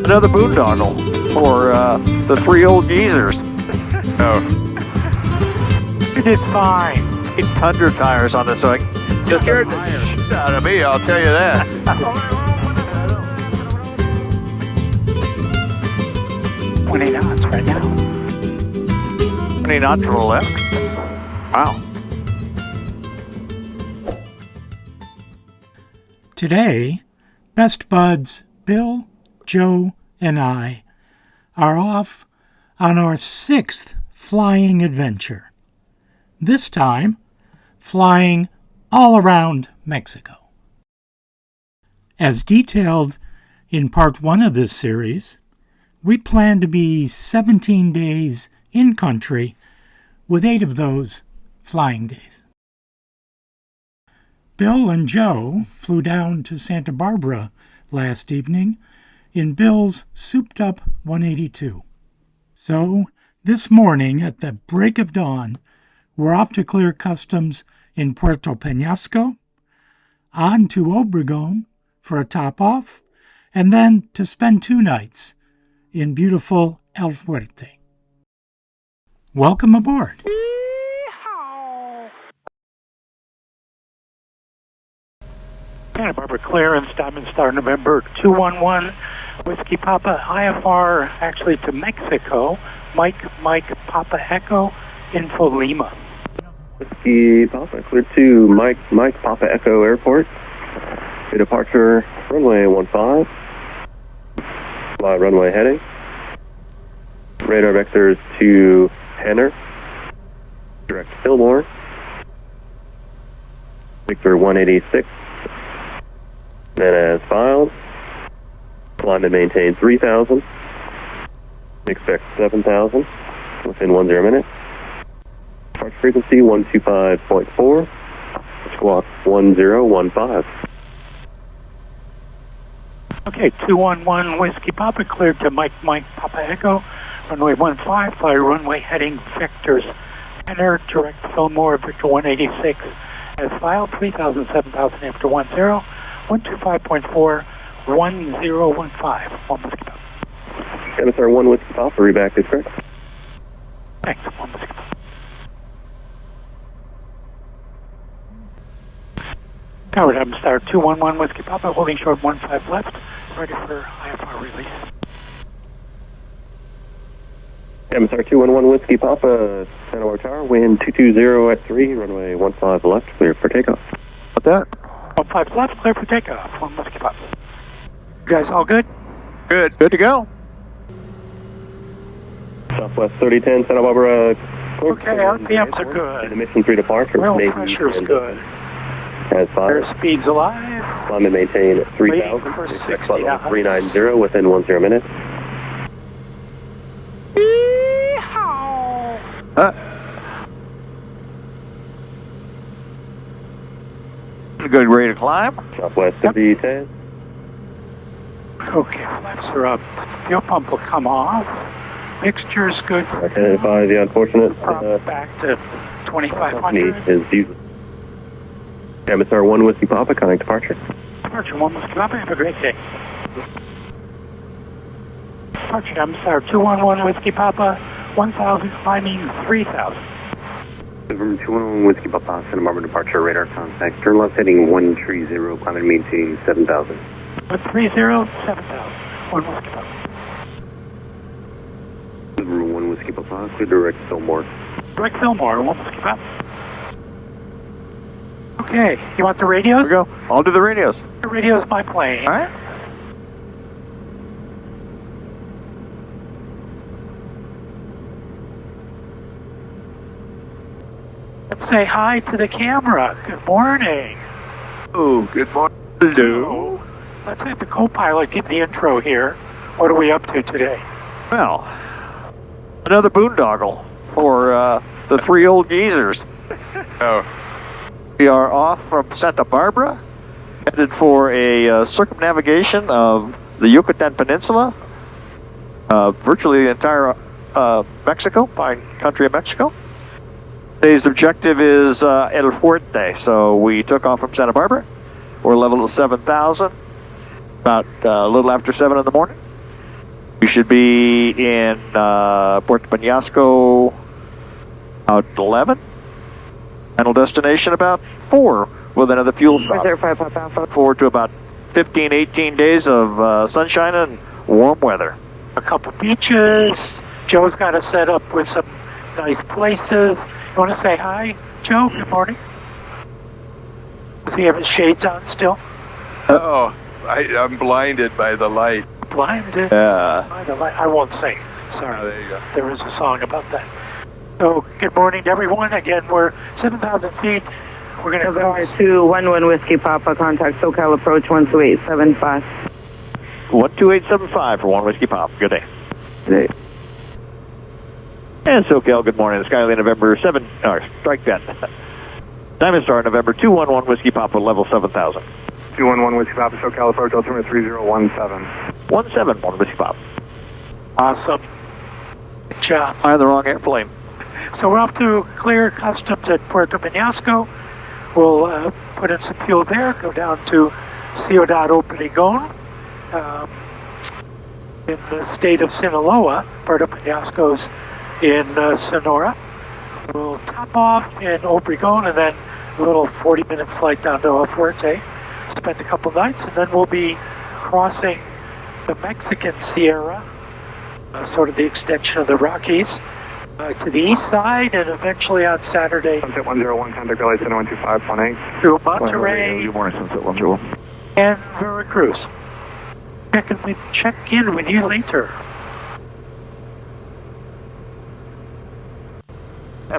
Another boondoggle for the three old geezers. Oh. You did fine. It's Thunder tires on this, so I you scared the shit out of me, I'll tell you that. 20 knots right now. 20 knots to the left. Wow. Today, best buds Bill, Joe, and I are off on our 6th flying adventure. This time, flying all around Mexico. As detailed in part 1 of this series, we plan to be 17 days in country, with 8 of those flying days. Bill and Joe flew down to Santa Barbara last evening in Bill's souped-up 182. So, this morning at the break of dawn, we're off to clear customs in Puerto Peñasco, on to Obregón for a top-off, and then to spend 2 nights in beautiful El Fuerte. Welcome aboard. Santa Barbara clearance, Diamond Star November 211, Whiskey Papa, IFR actually to Mexico, Mike Papa Echo, Info Lima. Whiskey Papa, clear to Mike Papa Echo Airport. Your departure, runway 15. Fly runway heading. Radar vectors to Henner. Direct Fillmore. Victor 186. Then as filed. Climb and maintain 3,000. Expect 7,000 within 10 minutes. Departure frequency 125.4. Squawk 1015. Okay, 211 Whiskey Papa cleared to Mike Papa Echo, runway 15, fly runway heading vectors Henner, direct Fillmore, Victor 186, as filed, 3,000, 7,000 after 10, 125.4, 1015, 1 Whiskey Papa. MSR 1 Whiskey Papa, reback is correct. Thanks, 1 Whiskey Papa. Tower Diamond Star 211 Whiskey Papa, holding short 15 left, ready for IFR release. MSR 211 Whiskey Papa, Santa Barbara Tower, wind 220 at 3, runway 15 left, clear for takeoff. What's that? 15 left, clear for takeoff, 1 Whiskey Papa. You guys all good? Good to go. Southwest 3010, Santa Barbara. Okay, RPMs are good. Mission 3 departure. Oil pressure's good. As Air filed. speed's alive. Climb and maintain 3,000. Waiting for 60 knots. 390 within 10 minutes. Good, ready to climb? Southwest 3010. Okay, flaps are up. Fuel pump will come off. Mixture's good. Identify the unfortunate. Back to 2,500. Is diesel. MSR 1 Whiskey Papa, connect departure. Departure 1 Whiskey Papa, have a great day. Departure MSR 211 Whiskey Papa, 1,000, climbing 3,000. From 211 Whiskey Papa, Santa Barbara departure, radar contact. Turn left heading 130, climb and maintain 7,000. 130, 7,000. 1 Whiskey Papa. 1 Whiskey Papa, clear direct Fillmore. Direct Fillmore, 1 Whiskey Papa. Okay, you want the radios? Here we go. I'll do the radios. The radio's my plane. All right. Let's say hi to the camera. Good morning. Oh, good morning. Hello. Let's have the co-pilot give the intro here. What are we up to today? Well, another boondoggle for the three old geezers. Oh. We are off from Santa Barbara, headed for a circumnavigation of the Yucatan Peninsula, virtually the entire Mexico, by country of Mexico. Today's objective is El Fuerte, so we took off from Santa Barbara. We're level at 7,000, about a little after 7 in the morning. We should be in Puerto Peñasco about 11. Final destination about 4 with another fuel stop. Forward to about 15, 18 days of sunshine and warm weather. A couple beaches. Joe's got us set up with some nice places. You want to say hi, Joe? Good morning. Does he have his shades on still? Oh, I'm blinded by the light. Blinded? Yeah. By the light. I won't sing. Sorry. Oh, there you go. There is a song about that. So, good morning to everyone. Again, we're 7,000 feet. We're going to go 211 Whiskey Papa, contact SoCal approach 12875. 12875 for 1 Whiskey Pop. Good day. Good day. And SoCal, good morning. The Skylane November 7, strike that. Diamond Star November 211 Whiskey Papa, level 7,000. 211 Whiskey Papa, SoCal approach, altimeter 3017. 17, 1 Whiskey Pop. Awesome. Good job. I had the wrong airplane. So we're up to clear customs at Puerto Peñasco. We'll put in some fuel there, go down to Ciudad Obregón in the state of Sinaloa. Puerto Peñasco's in Sonora. We'll top off in Obregón and then a little 40-minute flight down to El Fuerte. Spend a couple nights, and then we'll be crossing the Mexican Sierra, sort of the extension of the Rockies, to the east side, and eventually on Saturday Sunset 101, contact LA 12518. through Monterrey Good morning, Sunset 101. and Veracruz. Check in with you later.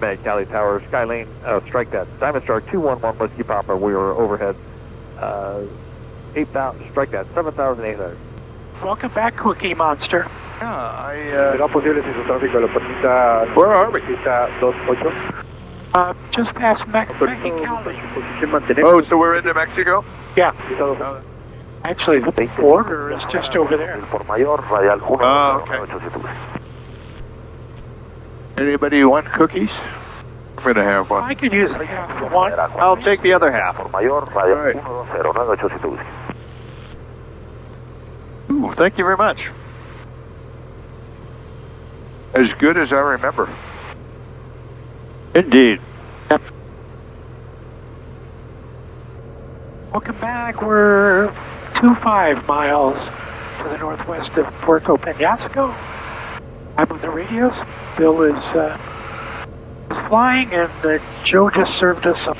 Med Cali Tower, Skylane, strike that. Diamond Star 211 Whiskey Papa, we were overhead. 8,000, strike that, 7,800. Welcome back, Cookie Monster. Yeah, ¿Será posible si su tráfico lo permita? Where are we? Pista 28. Just past Mexicali. Oh, so we're into Mexico? Yeah. Actually, the border is just over there. Oh, okay. Anybody want cookies? I'm going to have one. I could use half of one. I'll take the other half. Right. Ooh, thank you very much. As good as I remember. Indeed. Welcome back. We're 25 miles to the northwest of Puerto Peñasco. I'm on the radios. Bill is flying, and Joe just served us some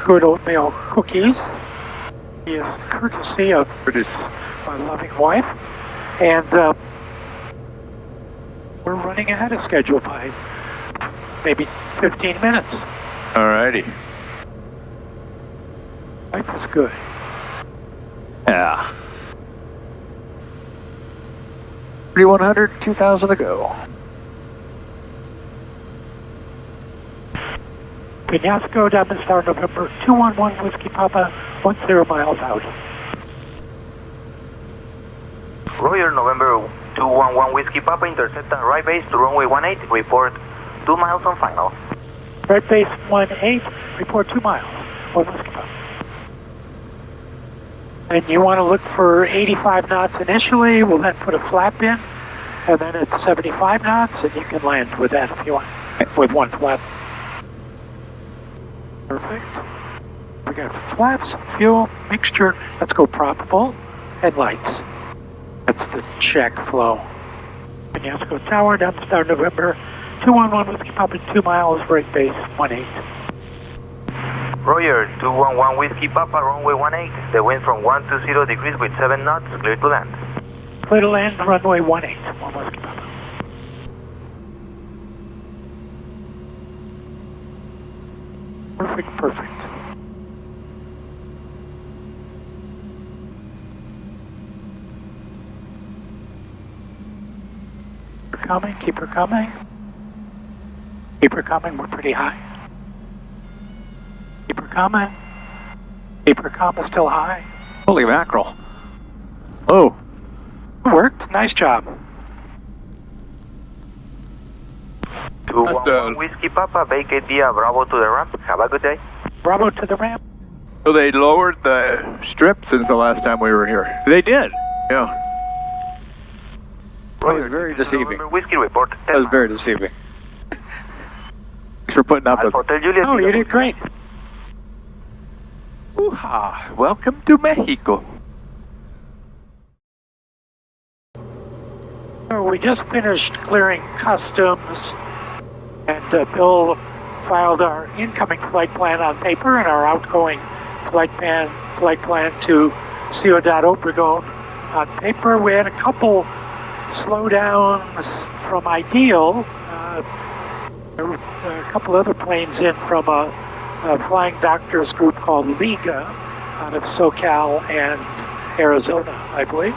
good oatmeal cookies. He is courtesy of my loving wife, and we're running ahead of schedule by maybe 15 minutes. Alrighty. Life is good. Yeah. 3,100, 2,000 to go. Peñasco, Diamond Star, November 211 Whiskey Papa, 10 miles out. Roger, November 211 Whiskey Papa, intercept and right base to runway 18, report 2 miles on final. Right base 18, report 2 miles, 1 Whiskey Papa. And you want to look for 85 knots initially, we'll then put a flap in, and then it's 75 knots, and you can land with that if you want, with one flap. Perfect. We got flaps, fuel, mixture, let's go probable, headlights. That's the check flow. Peñasco Tower, down to Star November, 211 Whiskey Papa, 2 miles, right base 18. Roger, 211 Whiskey Papa, runway 18. The wind from 120 degrees with 7 knots, clear to land. Clear to land, runway 18, 1 Whiskey Papa. Perfect, perfect. Keep her coming, keep her coming. Keep her coming, we're pretty high. Keep her coming. Keep her coming, still high. Holy mackerel. Oh. It worked, nice job. 211 Whiskey Papa, vacate via Bravo to the ramp. Have a good day. Bravo to the ramp. So they lowered the strip since the last time we were here. They did. Yeah. That was very deceiving. November Whiskey report. That was very deceiving. Thanks for putting up with Hotel Juliet. Oh, you did great. Ooh-ha. Welcome to Mexico. So we just finished clearing customs, and Bill filed our incoming flight plan on paper and our outgoing flight plan to Ciudad Obregón on paper. We had a couple slowdowns from Ideal. There were a couple other planes in from a flying doctors group called Liga out of SoCal and Arizona, I believe.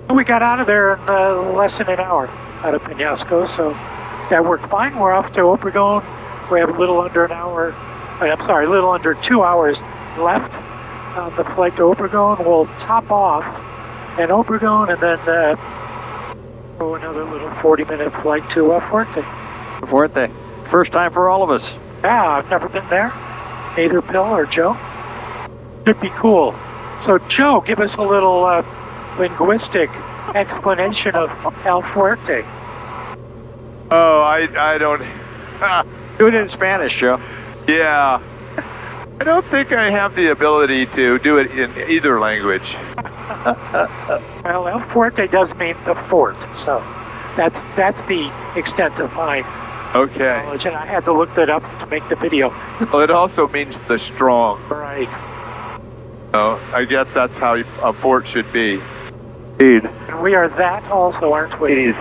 And we got out of there in less than an hour out of Peñasco, so that worked fine. We're off to Obregón. We have a little under 2 hours left on the flight to Obregón. We'll top off in Obregón and then go another little 40-minute flight to Fuerte. Fuerte. First time for all of us. Yeah, I've never been there. Either Bill or Joe. Should be cool. So, Joe, give us a little linguistic explanation of El Fuerte. Oh, I don't... Do it in Spanish, Joe. Yeah. I don't think I have the ability to do it in either language. Well, El Fuerte does mean the fort, so that's the extent of my Okay. knowledge, and I had to look that up to make the video. Well, it also means the strong. Right. So I guess that's how a fort should be. Indeed. And we are that also, aren't we?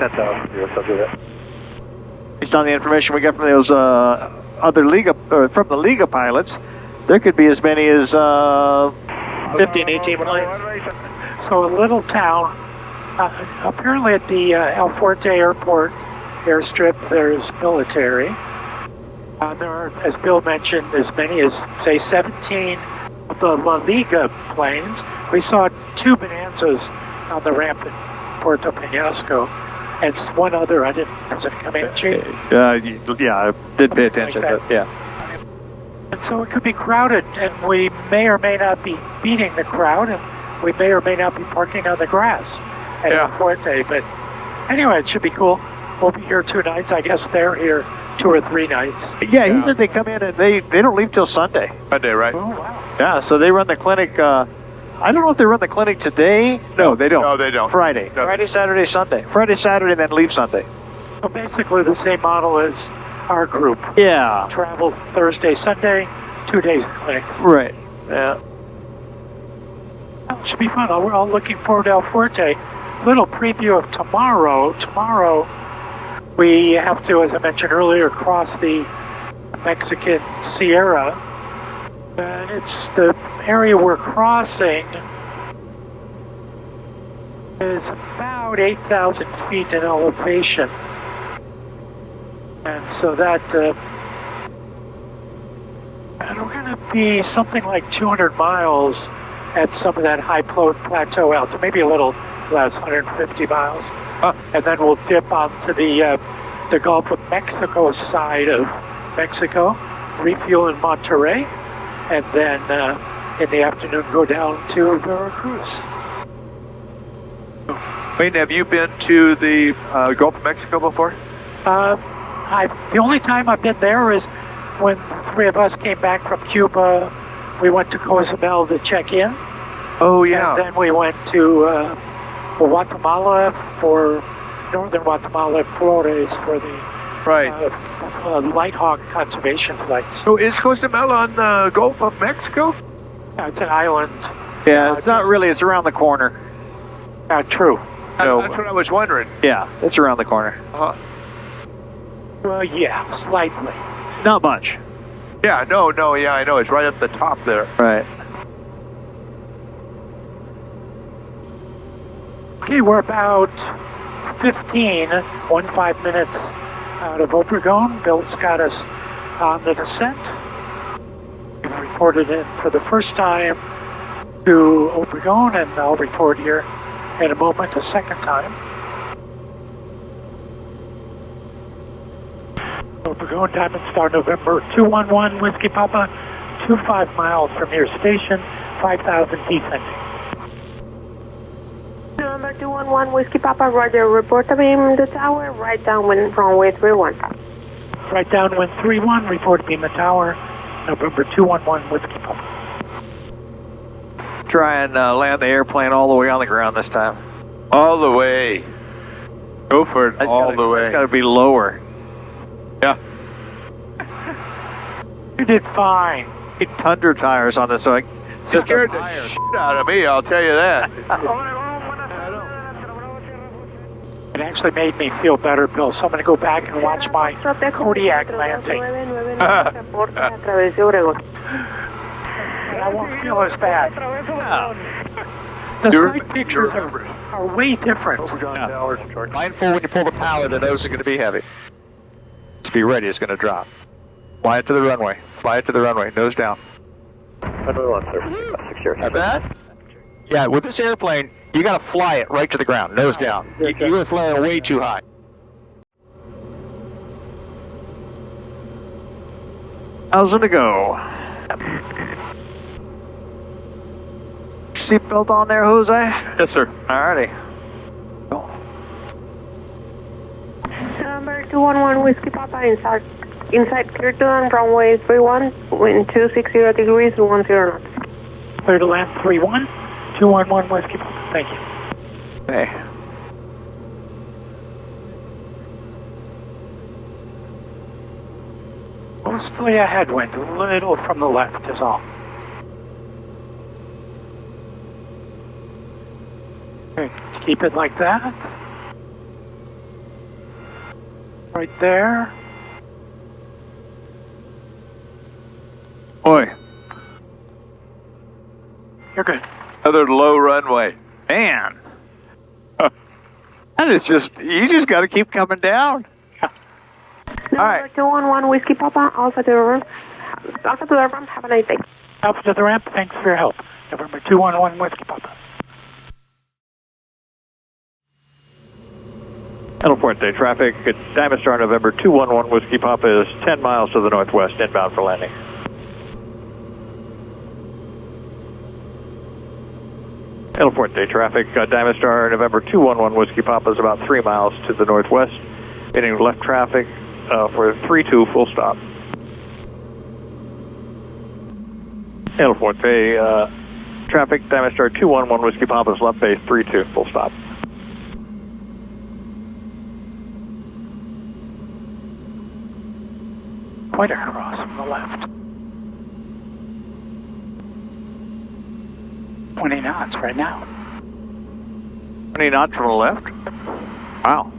Based on the information we get from those other Liga, from the Liga pilots, there could be as many as 15, 18 planes. So a little town, apparently at the El Fuerte Airport airstrip, there's military. There are, as Bill mentioned, as many as, say, 17 of the La Liga planes. We saw 2 Bonanzas on the ramp at Puerto Peñasco, and one other, I didn't, was it Comanche? Yeah, I did pay attention, Like that. but yeah. And so it could be crowded, and we may or may not be beating the crowd, and we may or may not be parking on the grass at El Fuerte. But anyway, it should be cool. We'll be here 2 nights. I guess they're here 2 or 3 nights. Yeah, he said they come in and they don't leave till Sunday. Sunday, right? Oh, wow. Yeah, so they run the clinic. I don't know if they run the clinic today. No, they don't. No, they don't. Friday. No. Friday, Saturday, Sunday. Friday, Saturday, then leave Sunday. So basically the same model as our group. Yeah. Travel Thursday, Sunday, 2 days of clinics. Right. Yeah. Well, it should be fun. We're all looking forward to El Fuerte. Little preview of tomorrow. Tomorrow, we have to, as I mentioned earlier, cross the Mexican Sierra. And it's the area we're crossing is about 8,000 feet in elevation. And so that, and we're going to be something like 200 miles at some of that high plateau altitude, maybe a little less, 150 miles. And then we'll dip onto the Gulf of Mexico side of Mexico, refuel in Monterrey, and then in the afternoon go down to Veracruz. Wayne, have you been to the Gulf of Mexico before? The only time I've been there is when the 3 of us came back from Cuba. We went to Cozumel to check in. Oh, yeah. And then we went to Guatemala for northern Guatemala, Flores for the Lighthawk conservation flights. So is Cozumel on the Gulf of Mexico? Yeah, it's an island. Yeah, it's not really. It's around the corner. True. So, that's what I was wondering. Yeah, it's around the corner. Well, yeah, slightly. Not much. Yeah, no, yeah, I know. It's right at the top there. Right. Okay, we're about 15 minutes out of Obregón. Bill's got us on the descent. We've reported in for the first time to Obregón, and I'll report here in a moment a second time. Obregón Diamond Star November 211 Whiskey Papa, 25 miles from your station, 5,000 descending. November 211 Whiskey Papa, roger, report a beam the tower, right downwind runway 31. Right downwind 31, report beam the tower, November 211 Whiskey Papa. Try and land the airplane all the way on the ground this time. All the way. Go for it all the way. It's got to be lower. Yeah. You did fine. Tundra tires on this, so I Scared the shit out of me, I'll tell you that. It actually made me feel better, Bill, so I'm going to go back and watch my Kodiak landing. And I won't feel as bad. The side pictures are way different. Mindful when you pull the power, the nose is going to be heavy. Just be ready, it's going to drop. Fly it to the runway. Fly it to the runway, nose down. Like that? Yeah, with this airplane, you got to fly it right to the ground, nose down. You were flying way too high. How's it go? Seatbelt on there, Jose? Yes, sir. Alrighty. Number 211 Whiskey Papa, inside clear to land, runway 31, wind 260 degrees, 10 knots. Clear to land 31, 211 Whiskey Papa. Thank you. Hey. Mostly a headwind, a little from the left is all. Okay, keep it like that. Right there. Boy. You're good. Another low runway. Man. That is just, you just got to keep coming down. Number 211 Whiskey Papa, Alpha to the ramp, have a nice day. Alpha to the ramp, thanks for your help. November 211 Whiskey Papa. El Fuerte traffic at Diamond Star November 211 Whiskey Papa is 10 miles to the northwest, inbound for landing. El Fuerte traffic, Diamond Star November 211 Whiskey Papa is about 3 miles to the northwest, heading left traffic for 32 full stop. El Fuerte traffic, Diamond Star 211 Whiskey Papa is left base 32 full stop. Quite a cross from the left. 20 knots right now. 20 knots from the left? Wow.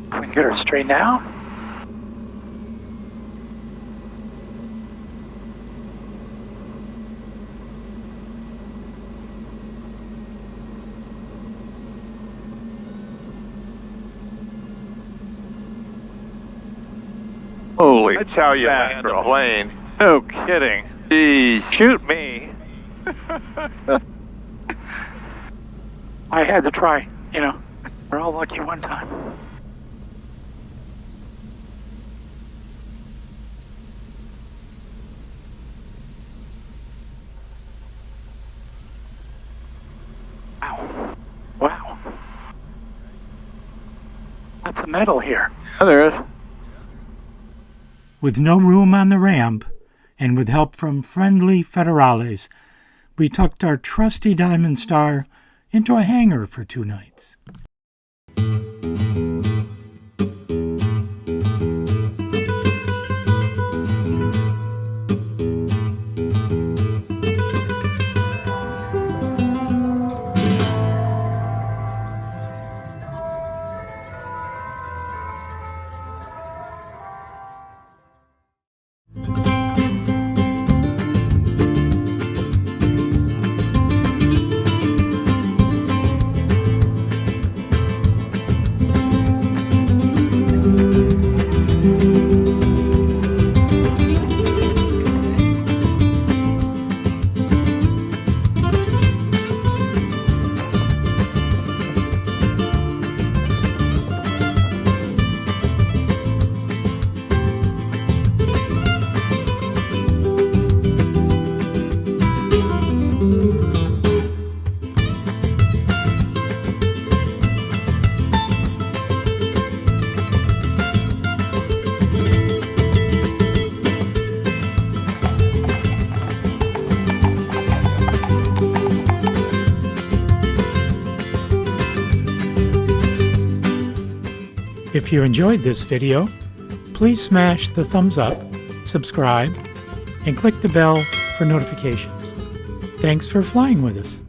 We can get her straight now. Holy. That's how you land a plane. No kidding. Geez. Shoot me. I had to try, you know. We're all lucky one time. Wow. Wow. Lots of metal here. Oh, there is. With no room on the ramp, and with help from friendly federales, we tucked our trusty Diamond Star into a hangar for 2 nights. If you enjoyed this video, please smash the thumbs up, subscribe, and click the bell for notifications. Thanks for flying with us.